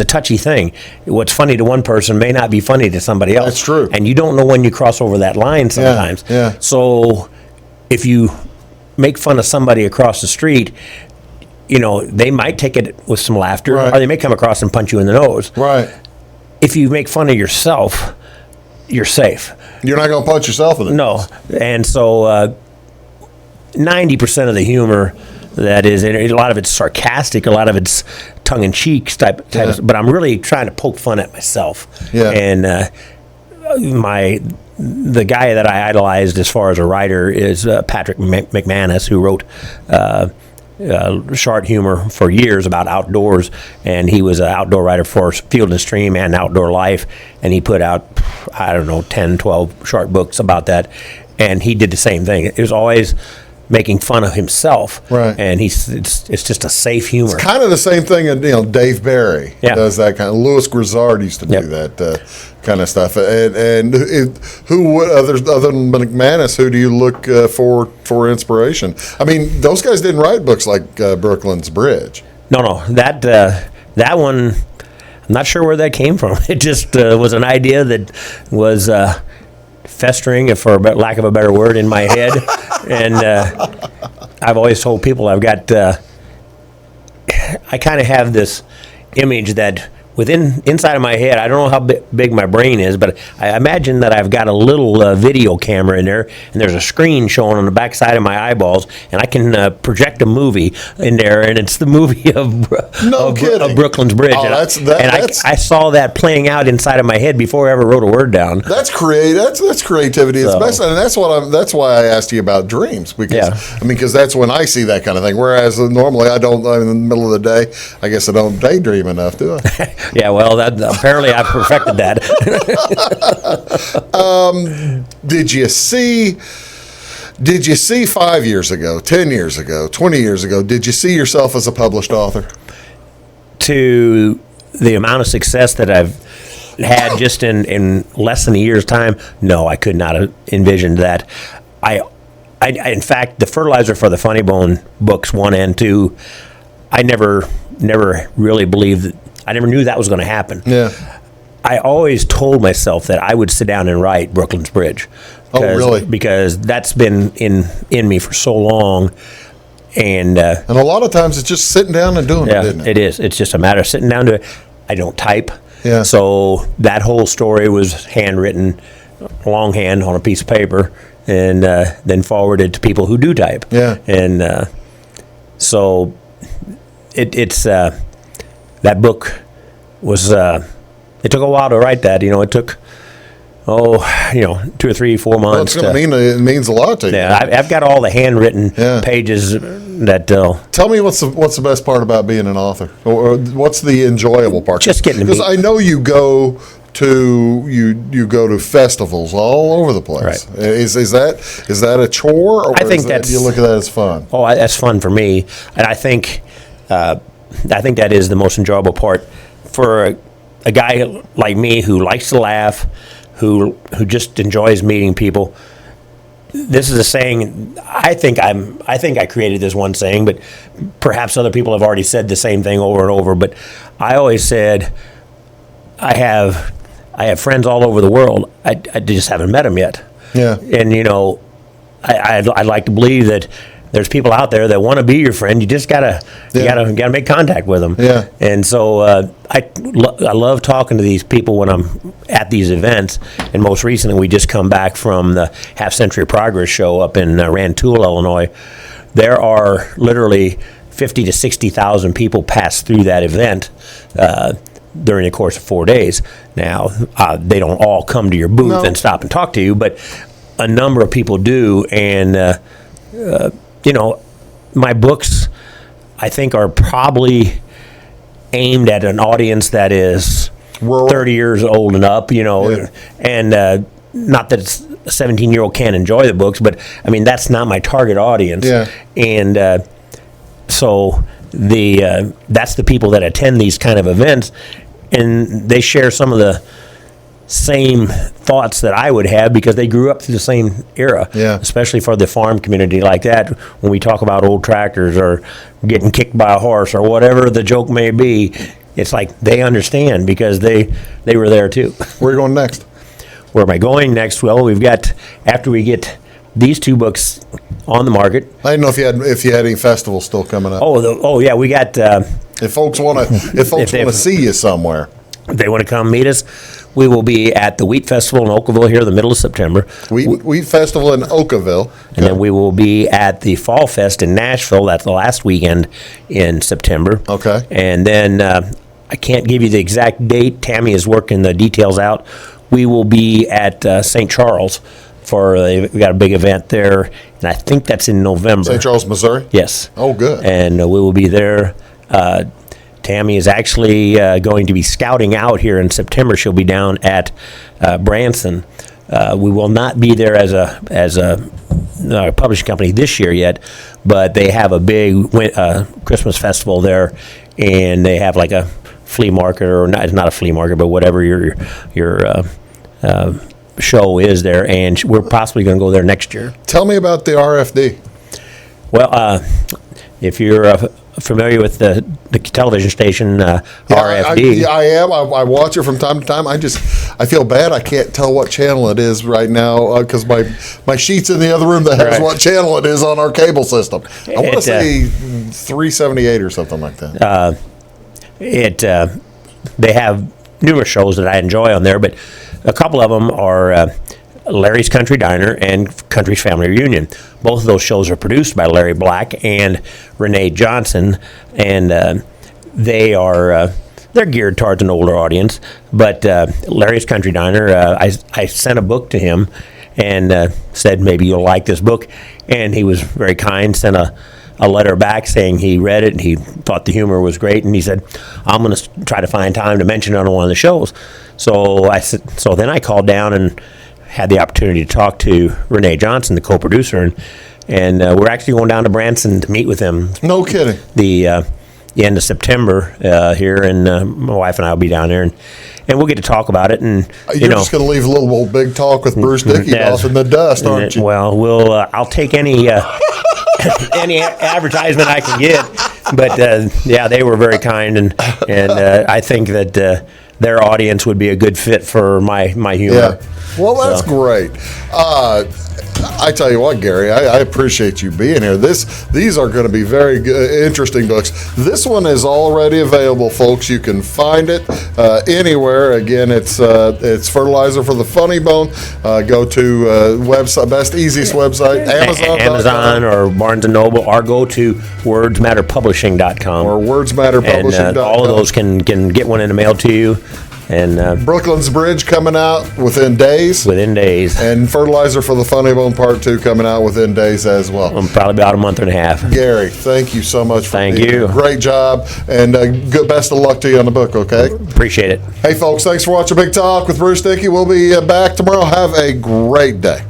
touchy thing. What's funny to one person may not be funny to somebody else. That's true. And you don't know when you cross over that line sometimes. Yeah. So if you make fun of somebody across the street, you know, they might take it with some laughter, Right. or they may come across and punch you in the nose. Right. If you make fun of yourself, you're safe. You're not going to punch yourself in the No. And so 90% of the humor that is, and a lot of it's sarcastic, a lot of it's tongue-in-cheek type of, but I'm really trying to poke fun at myself. Yeah. And the guy that I idolized as far as a writer is Patrick McManus, who wrote short humor for years about outdoors, and he was an outdoor writer for Field and Stream and Outdoor Life, and he put out, I don't know, 10, 12 short books about that, and he did the same thing. It was always making fun of himself, Right. and it's just a safe humor. It's kind of the same thing, Dave Barry does that kind of. Louis Grizzard used to do that kind of stuff. And who would, other than McManus, who do you look for inspiration? I mean, those guys didn't write books like Brooklyn's Bridge. No, that one, I'm not sure where that came from. It just was an idea that was festering, for lack of a better word, in my head. And I've always told people I kind of have this image that inside of my head, I don't know how big my brain is, but I imagine that I've got a little video camera in there, and there's a screen showing on the back side of my eyeballs, and I can project a movie in there, and it's the movie of Brooklyn's Bridge. Oh, I saw that playing out inside of my head before I ever wrote a word down. That's that's creativity. It's best, and that's why I asked you about dreams, because that's when I see that kind of thing. Whereas normally I don't. In the middle of the day, I guess I don't daydream enough, do I? Yeah, well, apparently I perfected that. Did you see 5 years ago, 10 years ago, 20 years ago, did you see yourself as a published author? To the amount of success that I've had just in less than a year's time, no, I could not have envisioned that. I in fact, the Fertilizer for the Funnybone books 1 and 2, I never really believed that. I never knew that was going to happen. Yeah. I always told myself that I would sit down and write Brooklyn's Bridge. Oh, really? Because that's been in me for so long. And a lot of times it's just sitting down and doing it, isn't it? It is. It's just a matter of sitting down to it. I don't type. Yeah. So that whole story was handwritten longhand on a piece of paper and then forwarded to people who do type. Yeah. And so it's that book was it took a while to write that. It took 2 or 3, 4 months. Well, it's going to mean it means a lot to you. Yeah, I've got all the handwritten pages that. Tell me what's the best part about being an author, or what's the enjoyable part? Just getting to because meet. I know you go to festivals all over the place. Right. Is that a chore, or I think do you look at that as fun? Oh, that's fun for me, and I think that is the most enjoyable part for a guy like me who likes to laugh, who just enjoys meeting people. This is a saying. I think I created this one saying, but perhaps other people have already said the same thing over and over. But I always said, I have friends all over the world. I just haven't met them yet. Yeah. And I'd like to believe that there's people out there that want to be your friend. You just gotta make contact with them. Yeah. And so I love talking to these people when I'm at these events. And most recently, we just come back from the Half Century Progress show up in Rantoul, Illinois. There are literally 50 to 60,000 people pass through that event during the course of 4 days. Now, they don't all come to your booth and stop and talk to you, but a number of people do. And my books, I think, are probably aimed at an audience that is rural, 30 years old and up, and not that a 17-year-old can't enjoy the books, but, I mean, that's not my target audience. Yeah. And so that's the people that attend these kind of events, and they share some of the same thoughts that I would have because they grew up through the same era, especially for the farm community like that. When we talk about old tractors or getting kicked by a horse or whatever the joke may be, it's like they understand because they were there too. Where are you going next? Where am I going next? Well, we've got, after we get these 2 books on the market. I didn't know if you had any festivals still coming up. Yeah, we got. If folks want to see you somewhere, if they want to come meet us, we will be at the Wheat Festival in Oakville here in the middle of September. Wheat Festival in Oakville. And then we will be at the Fall Fest in Nashville. That's the last weekend in September. Okay. And then I can't give you the exact date. Tammy is working the details out. We will be at St. Charles we got a big event there, and I think that's in November. St. Charles, Missouri? Yes. Oh, good. And we will be there. Tammy is actually going to be scouting out here in September. She'll be down at Branson. We will not be there as a publishing company this year yet, but they have a big Christmas festival there, and they have like a flea market, or not, it's not a flea market, but whatever your show is there, and we're possibly going to go there next year. Tell me about the RFD. Well, if you're familiar with the television station RFD. I am. I watch it from time to time. I feel bad. I can't tell what channel it is right now because my sheet's in the other room that has what channel it is on our cable system. I want to say 378 or something like that. They have numerous shows that I enjoy on there, but a couple of them are Larry's Country Diner and Country's Family Reunion. Both of those shows are produced by Larry Black and Renee Johnson, and they're geared towards an older audience. But Larry's Country Diner, I sent a book to him and said, maybe you'll like this book. And he was very kind, sent a letter back saying he read it and he thought the humor was great. And he said, I'm going to try to find time to mention it on one of the shows. So then I called down and had the opportunity to talk to Renee Johnson, the co-producer, and we're actually going down to Branson to meet with him. No kidding. The end of September here, and my wife and I will be down there, and we'll get to talk about it. And you're just going to leave a little old big talk with Bruce Dickey off in the dust, aren't you? Well, I'll take any any advertisement I can get. But they were very kind, and I think that their audience would be a good fit for my humor. Yeah. Well, that's great. I tell you what, Gary, I appreciate you being here. These are going to be very good, interesting books. This one is already available, folks. You can find it anywhere. Again, it's Fertilizer for the Funnybone. Go to website, easiest website, Amazon or Barnes & Noble, or go to wordsmatterpublishing.com. Or wordsmatterpublishing.com. And all of those can get one in the mail to you. And Brooklyn's Bridge coming out within days. And Fertilizer for the Funnybone Part 2 coming out within days as well. Probably about a month and a half. Gary, thank you so much for being here. Thank you. Great job, and best of luck to you on the book, okay? Appreciate it. Hey, folks, thanks for watching Big Talk with Bruce Dickey. We'll be back tomorrow. Have a great day.